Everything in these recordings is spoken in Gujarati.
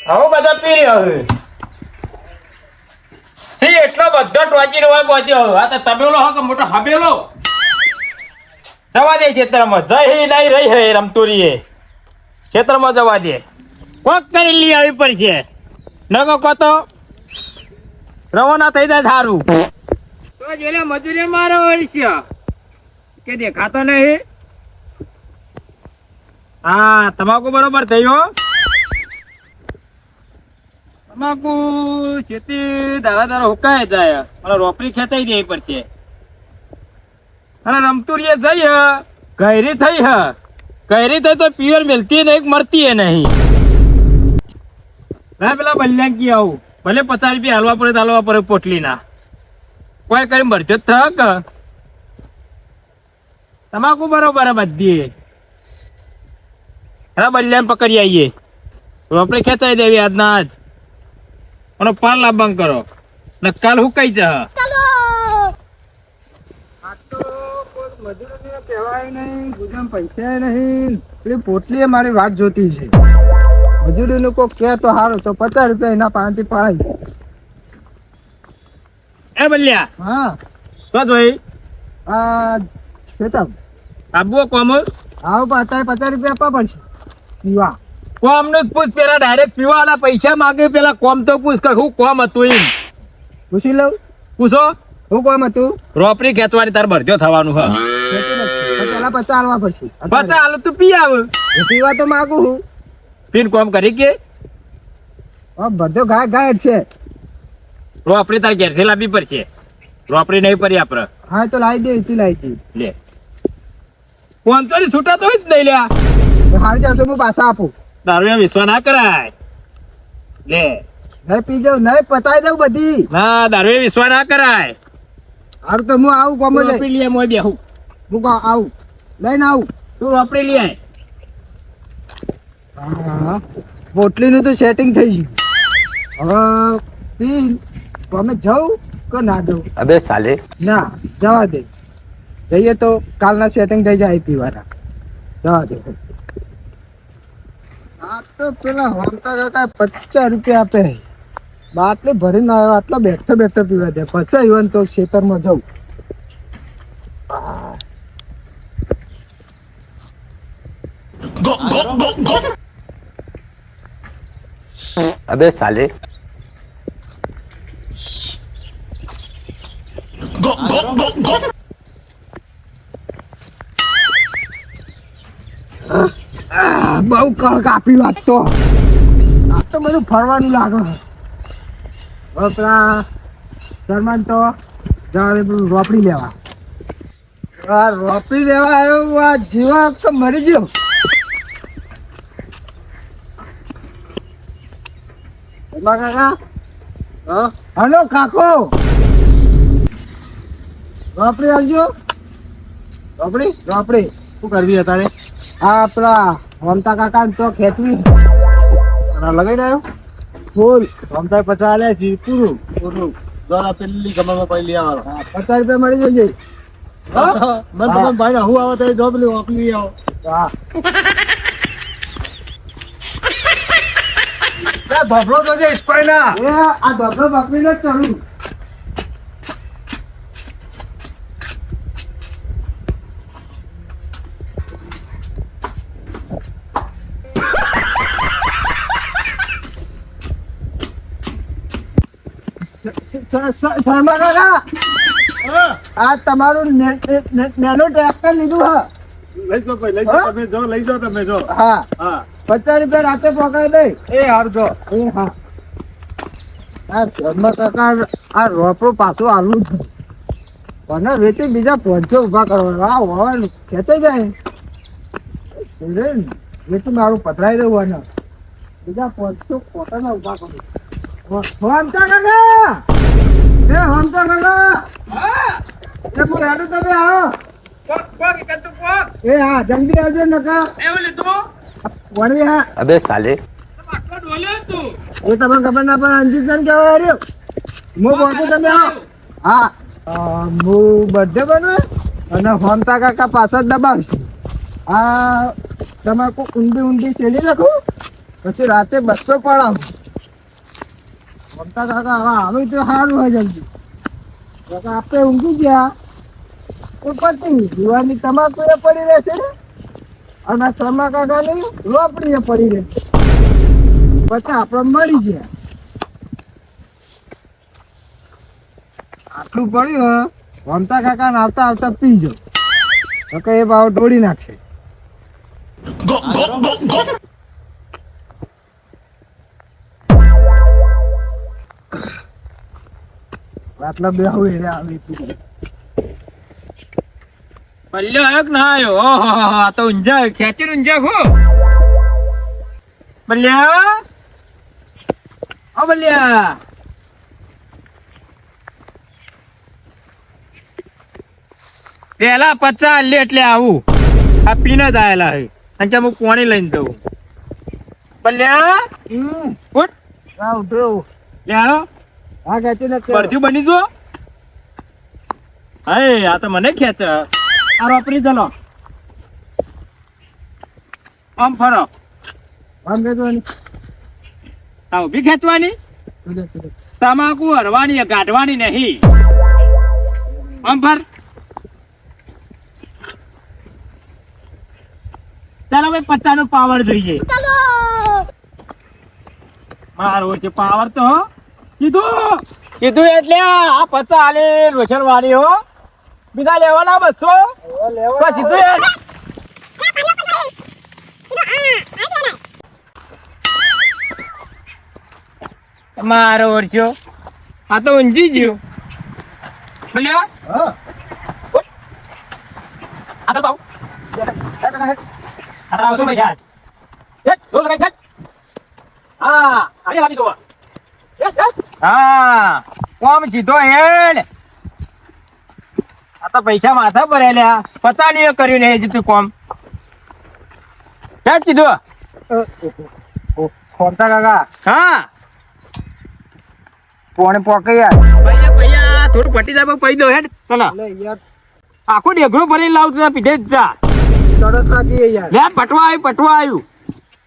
હવે બધા પી રહ્યો હવે સી એટલો બધો ટોચી રહ્યો પહોંચ્યો આ તો તબેલો હો કે મોટો હબેલો જવા દે ખેતરમાં જઈ નહીં રહી હે રમતુરીએ ખેતરમાં જવા દે કોક કરી લઈ આવી પડશે નગો કો તો રવાના થઈ જાય સારું તો જેલે મજૂરી મારો વળી કે દેખાતો નહીં હા તમાકુ બરોબર થયો તમાકુ ખેતી દાડા દાડા હુકાય જાય અને રોપડી ખેંચાઈ દેવી પડશે અને રમતુરીએ જઈ ગહેરી થઈ ગહેરી થઈ તો પિયર મિલતી નહીં મરતી નહીં ના પેલા બલ્યાંકી આવું ભલે 50 રૂપિયા હાલવા પડે પોટલી ના કોઈ કરી મરજો થક તમાકુ બરોબર બધી હા બલ્યાને પકડી આવીએ રોપડી ખેંચાઈ દેવી આજના આજ અને પાન લાંબા કરો ને કાલ હુકાઈ જા મજૂરી કહેવાય નહીં ગુજામ પૈસા નહીં પેલી પોટલી મારી વાટ જોતી છે મજૂરી નું કોઈ કે તો સારું તો 50 રૂપિયા એના પાસેથી પડાય એ બલ્યા હા તો જોઈ આ શેતમ આબુ કોમ આવો અત્યારે 50 રૂપિયા આપવા પડશે પીવા કોમ નું પૂછ પેલા ડાયરેક્ટ પીવાના પૈસા માંગે પેલા કોમ તો પૂછ કે હું કોમ હતું એમ પૂછી લઉં પૂછો હું કોમ હતું રોપડી ખેંચવાની તાર ભરજો થવાનું હા પેલા 50 આલવા પડશે 50 હાલ તું પી આવ પીવા તો માંગુ હું પીન કોમ કરી કે બધો ગાય ગાય છે રોપડી તાર ઘેરથી લાવવી પડશે રોપડી નહીં પડી આપડે હા તો લાવી દે એથી લાવી દે લે કોણ તો છૂટા તો જ નહીં લ્યા હારી ચાલશે હું પાછા આપું તારો વિશ્વાસ ના કરાય લે નહીં પી જાઉં નહીં પતાવી દઉં બધી ના દારૂ વિશ્વાસ ના કરાય હારું તો હું આવું કોમ લઈ રોપડી લઈ મોય બેહું હું આવું લઈને આવું તું રોપડી લઈ આય હા પોટલીનું તો સેટિંગ થઈ ગયું હવે પી અમે જાઉં કે ના જાઉં अबे साले ના જવા દે જઈએ તો કાલના સેટિંગ થઈ જાય પીવાના જવા દે આ તો પેલા હોમતા કાકા 50 રૂપિયા આપે બાટલી ભરીને આવ્યો આટલો બેઠો બેઠો પીવા દે પછી આવ્યો તો ખેતરમાં જાઉં अबे साले બહુ કાપી વાત તો આ તો બધું ફરવાનું લાગે હવે પેલા શર્માન તો રોપડી લેવા રોપડી લેવા આવ્યો આ જીવા તો મરી ગયો કાકા હલો કાકો રોપડી આવજો રોપડી રોપડી શું કરવી અત્યારે આ પેલા રમતા કાકા તો ખેંચવી લગાઈ રહ્યો ફૂલ રમતા 50 આલ્યા છે પૂરું પૂરું દ્વારા પેલી ગમામાં પડી લઈ આવવાનો 50 રૂપિયા મળી જશે મને તમે ભાઈ હું આવો તો જોબ લે ઓપલી આવો હા ધોબળો તો જે સ્પાઈના એ આ ધોબળો બકરીને જ ચડું શર્મા કાકા આ તમારું નેનો ટ્રેક્ટર લીધું હા લઈ જાઓ ભાઈ લઈ જાઓ તમે જો લઈ જાઓ તમે જો હા હા 50 રૂપિયા રાતે પકડાઈ દે એ હાર જો એ હા આ શર્મા કાકા આ રોપડો પાછું આલું છે પણ વેચી બીજા 500 ઉભા કરવાના આ હોવાનું ખેંચાઈ જાય વેચી મારું પધરાઈ દઉં અને બીજા 500 કોટાના ઉભા કરું હમતા કાકા એ હમતા કાકા એ હું હેડું તમે આવો એ હા જલ્દી આવજો નકા વળી હા अबे साले એ તમને ખબર ના પણ અંજીસન કેવા રહ્યો હું બોલતો તમે આવો હા હું બર્થડે બનવે અને હમતા કાકા પાછળ દબાવશું આ તમાકુ ઊંડી ઊંડી શેલી રાખું પછી રાતે 200 પડાવ મમતા કાકા હવે આવે તો સારું હોય જલ્દી કાકા આપણે ઊંઘી ગયા તો પતી દીવાની તમાકુ એ પડી રહેશે અને શર્મા કાકાની લોપડી એ પડી રહેશે પછી આપણે મળી ગયા આટલું પડ્યું મમતા કાકા ને આવતા આવતા પીજો તો કે એ ભાવ ઢોળી નાખશે આટલા બે હવે આવી પલ્લ્યો આવ્યો કે ના આવ્યો? ઓહો આ તો ઊંઝા ખેંચીને ઊંઝા ખો બલ્યા ઓ બલ્યા પેલા 50 લે એટલે આવું આ પીને જ આયેલા હે અને હું પાણી લઈને દઉં બલ્યા ઉઠ રાવ ઉઠો લે હાલો હા ખેંચી ને પરથી બની જો હે આ તો મને ખેંચ આ રોપરી ચલો આમ ફરો આમ બેસો ને આ ઊભી ખેંચવાની તમાકુ હરવાની કાઢવાની નહીં આમ ફર ચાલો ભાઈ 50 નો પાવર જોઈએ મારો છે પાવર તો કીધું કીધું એટલે આ 50 આલે રોશન વાળી હો બીજા લેવાના 200 બસ સીધું મારો ઓરછો આ તો ઊંઝી ગયો બોલ્યા હા આ તો બાઉ આ તો ભાઈ યાર એ દો લગાઈ ખેંચ હા આને લાગી દો હા કોમ સીધો હેડ આ તો પૈસા માથા પર લ્યા 50 ની કર્યું ને જીતું કોમ ક્યાં કીધું ખોમતા કાકા હા પોણે પોકે યાર ભૈયા થોડું પટી જાય પૈ દો હેડ ચલો લે યાર આખો ડેઘરો ભરીને લાવતું પીધે જ જા તરસ લાગી યાર લે પટવા આવ્યું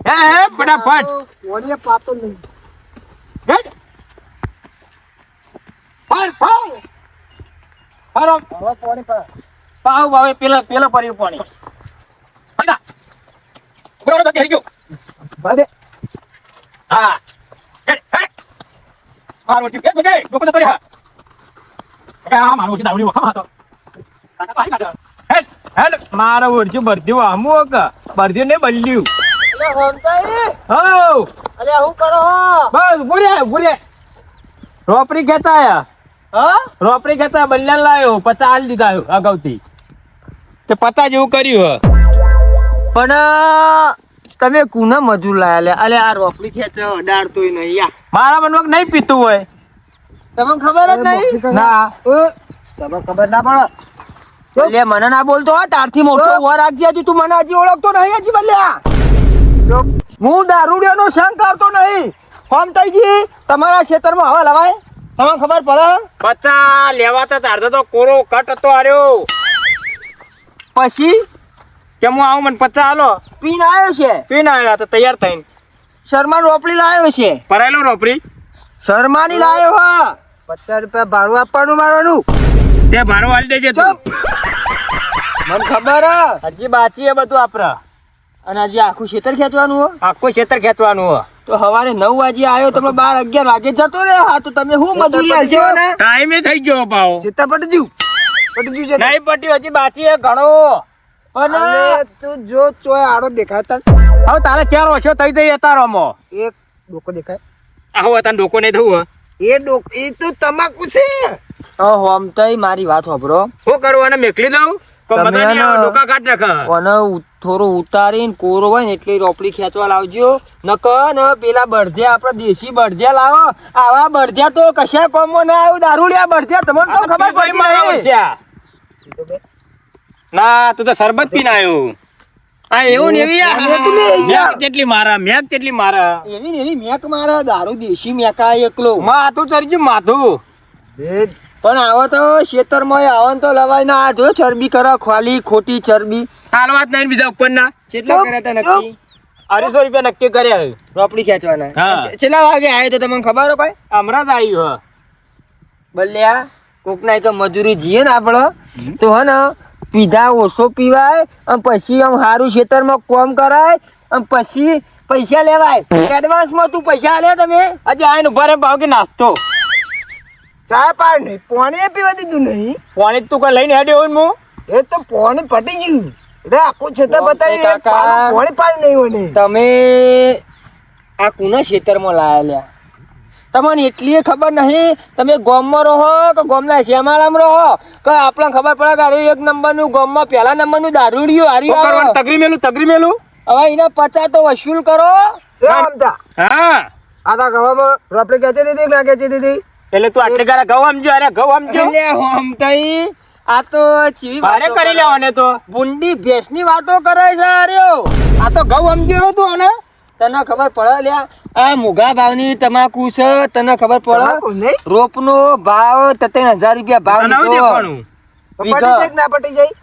હે ફટાફટ પોણે પાતો નહીં હેડ ફળ ફરો હવે પોણે પાવ ભાવે પેલા પર્યું પાણી હડા બરોબર તો કેરી ગયો ભાડે હા હેડ મારો ચીપ કે લોકો તો પર્યા આ મારો ચીપ દાવડી વખા હતો કાકા પાઈ કાઢો હેડ મારો ઓરજો બરધ્યો આમો કે બરધ્યો ને બલ્લ્યું અલે હોમતાઈ હો અલે હું કરો બસ ગુરે રોપરી ખેંચાયા હા રોપરી ખેંચા બલ્યાન લાયો 50 આલ દીધા અગાઉથી તે 50 જેવું કર્યું પણ તમે કુના મજૂર લાયા લે અલે આ રોપડી ખેંચો અડાડતોય નહીં યા મારા મનમાં નહીં પીતું હોય તમને ખબર જ નહીં ના તમને ખબર ના પડે લે મને ના બોલતો હો તારથી મોટો ઉભા રાખજે હજી તું મને હજી ઓળખતો નહીં હજી બલ્યા હું દારૂડિયાનો સંગ કરતો નહીં હોમતાઈજી તમારા ક્ષેત્રમાં હવા લવાય તમને ખબર પડે 50 લેવાતા તારતો તો કોરો કટ હતો આર્યો પછી કે હું આવું મને 50 આલો પીન આવ્યો છે પીને આવ્યા તો તૈયાર થઈને શર્મા રોપડી લાવ્યો છે ભરાયેલો રોપરી શર્માની લાવ્યો હા 50 રૂપિયા ભાડું આપવાનું મારવાનું તે ભારો આલી દેજે તું મને ખબર હજી બાચી હે બધું આપડે અને હજી આખું ખેતર ખેંચવાનું હો આખું ક્ષેત્ર ખેંચવાનું હો તો સવારે 9 વાગે આવ્યો તમે 12 11 વાગે જતો રે હા તો તમે શું મજૂરી આલશો ને ટાઈમે થઈ ગયો ભાવ ચેતા પટજુ છે નહીં પટ્યું હજી બાચી હે ઘણો પણ તું જો ચોય આડો દેખાતા હવે તારે 4 વર્ષો થઈ જઈ અતારોમાં એક ડોકો દેખાય આવો તને ડોકો નહીં થવું એ તો તમાકુ છે હોમતાઈ મારી વાત સાંભળો શું કરું અને મેકલી દઉં તમે ડોકા કાઢ નાખ અને થોડું ઉતારીને કોરો હોય ને એટલે રોપડી ખેંચવા લાવજો નક ને પેલા બળધ્યા આપડે દેશી બળધ્યા લાવો આવા બળધ્યા તો કશા કોમો ના આવ્યું દારૂડિયા બળધ્યા તમને તો ખબર પડતી નહીં. ના તું તો શરબત પીને આવ્યો આ એવું ને એવી મેક કેટલી મારા એવી ને એવી મેક મારા દારૂ દેશી મેકા એકલો માથું ચડ્યું માથું પણ આવો તો ખેતરમાં આવો ને તો લવાય ના આ જો ચરબી કરો ખાલી ખોટી ચરબી હાલવાત નહીં બીજા ઉપર ના કેટલા કર્યા તા નક્કી ₹250 નક્કી કર્યા. રોપડી ખેંચવાના. હા. કેટલા વાગે આવ્યો તો તમને ખબર હોય કોઈ? હમણાં જ આવ્યું. બલ્યા કોકના એક મજૂરી જીએ ને આપણો તો હે ને પીધા ઓછો પીવાય અને પછી આમ સારું ખેતરમાં કામ કરાય અને પછી પૈસા લેવાય. એડવાન્સમાં તું પૈસા આલ્યા તમે? આજે આઈને ઉભા રહે ભાવ કે નાસ્તો ચા પાડ નહીં, પાણી પીવા દીધું નહીં. પાણી તું કઈ લઈને હેડ્યો હોય ને હું? એ તો પાણી પટી ગયું. રે આખું છતાં બતાવી કાકા. પાણી પાડી નહીં મને. તમે આ કુના ખેતરમાં લાયા? તમને એટલી ખબર નહીં તમે ગામમાં રહો કે ગામના શ્યામાળામાં રહો કે આપણને ખબર પડે કે અરે એક નંબરનું ગામમાં પહેલા નંબરનું દારૂડિયું હારી શું કરવાનું? આવે. તગરી મેલું હવે એના 50 તો વસૂલ કરો. હા આદા ગવામાં રોપડી ખેંચી દીધી ના ખેંચી દીધી? એટલે તું આટલે ગારા ઘઉં સમજો. અરે ઘઉં સમજો. એટલે હમ તઈ આ તો ચીવી ભારે કરી લેવાને તો બુંડી ભેંસની વાતો કરે છે. અર્યો આ તો ઘઉં સમજો તું અને તને ખબર પડે લ્યા આ મોઘા ભાવની તમાકુ છે. તને ખબર પડે રોપનો ભાવ 3,000 ભાવ બનાવી લીધો. દેવાનું. પટી જાય કે ના પટી જાય?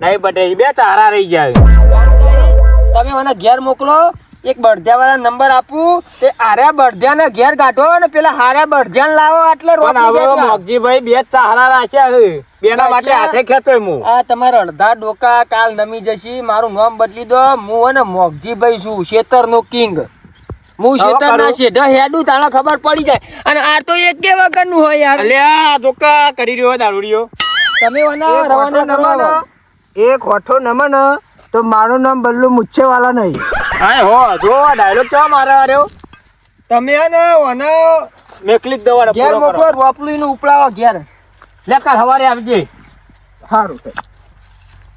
નહીં બટે બે ચારા રહી જાય. તમે મને ઘેર મોકલો, એક બળદિયા વાળા નંબર આપું તે આર્યા બળદિયા ને ઘેર કાઢો ને પેલા હાર્યા બળદિયા લાવો એટલે પણ રોપી હવે દેજો. મોગજીભાઈ બે ચારા રાખ્યા છે. બેના માટે હાથે ખેંચો હું. આ તમારા અડધા ડોકા કાલ નમી જશે. મારું નામ બદલી દો. હું હે ને મોગજીભાઈ છું, શેતરનો કિંગ. હું શેતરના શેઢા હેડું તાણે ખબર પડી જાય. અને આ તો એક કે વગરનું હોય યાર. અલ્યા જોકા કરી રહ્યો દારૂડિયો. તમે વના રવાના કરો. એક હોઠો નમન તો મારું નામ બલ્લુ મુચ્છે વાળા નહીં. હા હો જો ડાયલોગ ચા મારા આર્યો. તમે હે ને વના મેકલી જ દવાડે ઘેર પૂરો કરો. મોકલો, રોપલું નું ઉપડાવો ઘેર. લે કાલ સવારે આવજે. સારું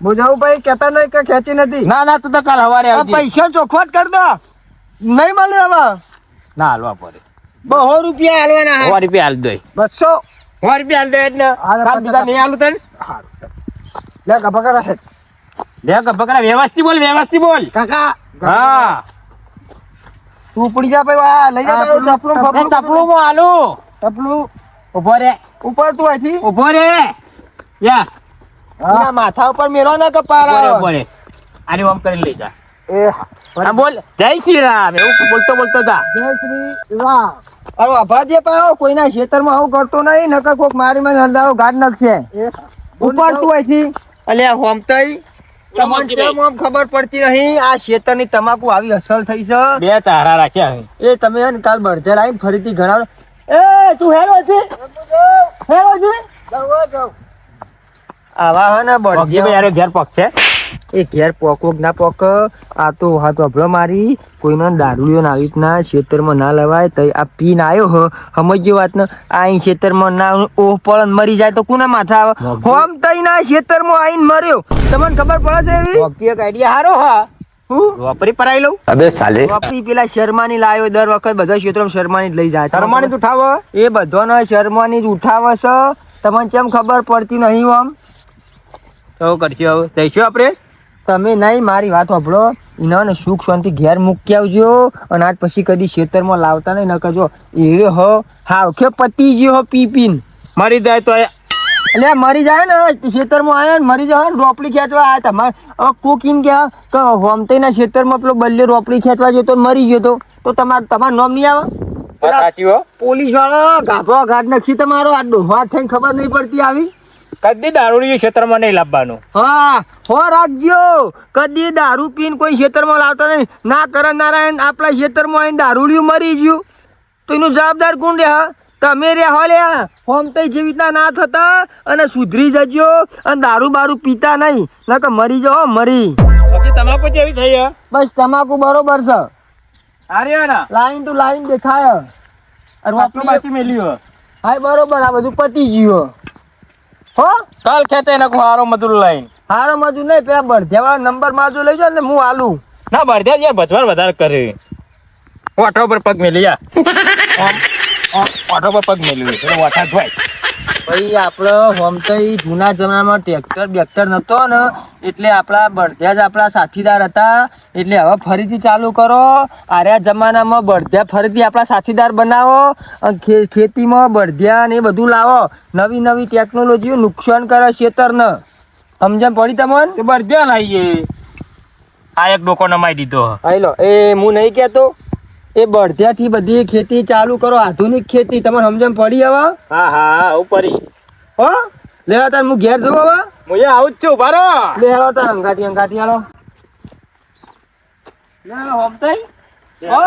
બુજાવું ભાઈ કેતા નહીં કે ખેંચી નથી. ના ના તું તો કાલ સવારે આવજે. પૈસા ચોખવટ કર દો. નહીં મળે હવે. ના હાલવા પડે. 200 રૂપિયા હાલવાના. 100 રૂપિયા હાલ દો. 200. 100 રૂપિયા હાલ દો એટલે કાલ બીજા નહીં હાલું તને. લે ગભા કરે છે. લે બકરા વ્યવસ્થિત બોલ વ્યવસ્થિત બોલ. કાકા હા તું ઉપડી જા ભાઈ. આ લઈ જા તારું ચપલું એ ફપલું. ચપલું હું હાલું. ચપલું ઉભો રે ઉપર તું અહીંથી ઉભો રે. યા એના માથા ઉપર મેલો ને કપાળ ઉભો રે આવે. ઉભો રે. આને આમ કરીને લઈ જા. એ હા. હા બોલ જય શ્રી રામ એવું બોલતો બોલતો જા. જય શ્રી રામ. અરે અભાજે પાયો કોઈના ખેતરમાં આવું કરતો નહીં નકર કોક મારી માં હરદારો ગાડ નાખશે. ઉપર તું અહીંથી. અલ્યા હોમતઈ તમને કેમ આમ ખબર પડતી નહીં આ ખેતરની તમાકુ આવી અસલ થઈ છે. બે ચારા રાખ્યા છે. એ તમે હે ને કાલ બળજે લાઈન ફરીથી ગણાવો. એ તું હેરો છે હેરો છે આવા હે ને પગજી ભાઈ બળજે હારે ઘેર પગ છે. એ ઘેર પોકો કે ના પોક આ તો હાથ અભળો મારી કોઈનો દારૂડિયો આવી રીતના ખેતરમાં ના લેવાય તો આ પીને આવ્યો હો સમજ્યો વાત ને આ અહીં ખેતરમાં ના ઓહ પડે મરી જાય તો કોના માથા આવે. હોમ તઈ ના ખેતરમાં આવીને મર્યો તમને ખબર પડે છે એવી પગજી એક આઈડિયા હારો હા હું વાપરી પરાઈ લઉં. अबे साले વાપરી પેલા શર્માની લાવ્યો દર વખત બધા ક્ષેત્રમાં શર્માની જ લઈ જાય. શરમાની તું ઉઠાવ. એ બધાનો શર્માની જ ઉઠાવે છે. તમને કેમ ખબર પડતી નહીં આમ? તો કરશું હવે જઈશું આપણે. તમે નહીં મારી વાત સાંભળો. એના ને સુખ શાંતિ ઘેર મૂકી આવજો અને આજ પછી કદી ખેતરમાં લાવતા નહીં ન કરજો. એ હો હાવ કે પતી ગયો હો પી પીને મરી જાય તો એટલે મરી જાય ને ખેતરમાં આવ્યા ને મરી જાય ને રોપડી ખેંચવા આવ્યા તમારે હવે કોકીને ક્યાં કે હોમતેના ખેતરમાં પેલો બલ્લે રોપડી ખેંચવા જતો ને મરી ગયો તો તમારું નામ નહીં આવે? સાચી હો. પોલીસ વાળા ગાભો ગાઢ નાખી તમારો આ ડોહા થઈને ખબર નહીં પડતી આવી. કદી દારૂડી ક્ષેત્રમાં નહીં લાવવાનું. હા હો રાખજો. કદી દારૂ પીને કોઈ ખેતરમાં લાવતા નહીં. ના તરણ નારાયણ આપણા ખેતરમાં આવીને દારૂડિયું મરી ગયું તો એનું જવાબદાર કોણ રહ્યા? તમે રહ્યા લ્યા. હોમ તઈ જેવી રીતના ના થતા અને સુધરી જજો અને દારૂ બારૂ પીતા નહીં ના કે મરી જાઓ મરી. બાકી તમાકુ જેવી થઈ હે. બસ તમાકુ બરોબર છે. આર્યો ના લાઈન ટુ લાઈન દેખાય. અને આટલું બાકી મેલ્યું. હા બરોબર આ બધું પતી ગયું હો. કાલ ખેંચે ને હારો મજૂર લઈને. હારો મજૂર નહીં પેલા બળધ્યાવાળા નંબર મારજો લઈ જાઓ ને હું આલું. ના બળદ્યા યાર ભજવાર વધારે કરે. ઓઠો પર પગ મેલી યા. ઓઠો પર પગ મેલ્યું એટલે ઓઠા ધોય. ભાઈ આપણે હોમતઈ જૂના જમાનામાં ટ્રેક્ટર બેક્ટર નતો ને એટલે આપણા બળધ્યા જ આપણા સાથીદાર હતા. એટલે હવે ફરીથી ચાલુ કરો. આર્યા જમાનામાં બળધ્યા ફરીથી આપણા સાથીદાર બનાવો અને ખેતીમાં બળધ્યા ને એ બધું લાવો. નવી નવી ટેકનોલોજીઓ નુકસાન કરે ખેતરને. સમજણ પડી તમને? તે બળદ્યા લાવીએ. આ એક ડોકો નમાઈ દીધો. આઈ લો એ હું નહીં કહેતો એ બળદિયાથી બધી ખેતી ચાલુ કરો આધુનિક ખેતી તમારે સમજણ પડી હવે હા હા ઉપરી હો લેવા તાર હું ઘેર જઉં હવે હું આવું જ છું બારો. લે હાલો તાર અંગાથી હાલો લે હાલો હમતાઈ હો